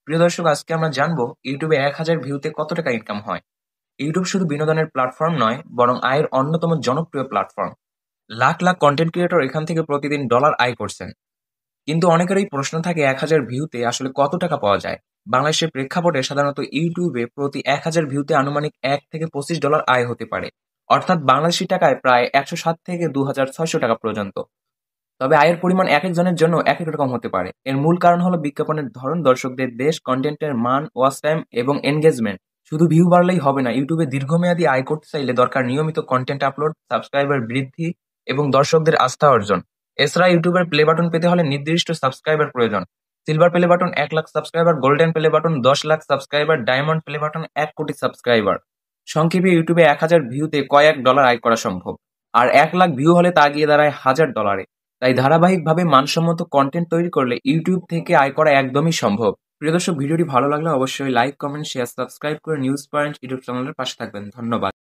প্রিয় দর্শক, আজকে আমরা জানবো ইউটিউবে ১,০০০ ভিউতে কত টাকা ইনকাম হয়। ইউটিউব শুধু বিনোদনের প্ল্যাটফর্ম নয়, বরং আয়ের অন্যতম জনপ্রিয় platform. Lakh lakh content creator এখান থেকে প্রতিদিন ডলার আয় করছেন। কিন্তু অনেকেরই প্রশ্ন থাকে ১,০০০ ভিউতে আসলে কত টাকা পাওয়া যায়। বাংলাদেশের প্রেক্ষাপটে সাধারণত ইউটিউবে প্রতি ১,০০০ ভিউতে আনুমানিক $১ থেকে $২৫ আয় হতে পারে। অর্থাৎ বাংলাদেশি টাকায় প্রায় ১০৭ থেকে ২,৬০০ টাকা পর্যন্ত। তবে আয়ের পরিমাণ একেক জনের জন্য একেক রকম হতে পারে। এর মূল কারণ হলো বিজ্ঞাপনের ধরন, দর্শকদের দেশ, কনটেন্টের মান, ওয়াচ টাইম এবং এনগেজমেন্ট। শুধু ভিউ বাড়লেই হবে না, ইউটিউবে দীর্ঘমেয়াদী আয় করতে চাইলে দরকার নিয়মিত কন্টেন্ট আপলোড, সাবস্ক্রাইবার বৃদ্ধি এবং দর্শকদের আস্থা অর্জন। এছাড়া ইউটিউবের প্লে বাটন পেতে হলে নির্দিষ্ট সাবস্ক্রাইবার প্রয়োজন। Silver play button ১,০০,০০০ subscriber, golden play button ১০,০০,০০০ subscriber, diamond play button ১,০০,০০,০০০ subscriber. সংক্ষেপে ইউটিউবে ১,০০০ ভিউতে কয়েক ডলার আয় করা সম্ভব। আর ১,০০,০০০ ভিউ হলে তা গিয়ে দাঁড়ায় $১,০০০। তাই ধারাবাহিকভাবে মানসম্মত কন্টেন্ট তৈরি করলে ইউটিউব থেকে আয় করা একদমই সম্ভব। প্রিয় দর্শক, ভিডিওটি ভালো লাগলে অবশ্যই লাইক, কমেন্ট, শেয়ার, সাবস্ক্রাইব করে নিউজ পয়েন্ট ইউটিউব চ্যানেলের পাশে থাকবেন। ধন্যবাদ।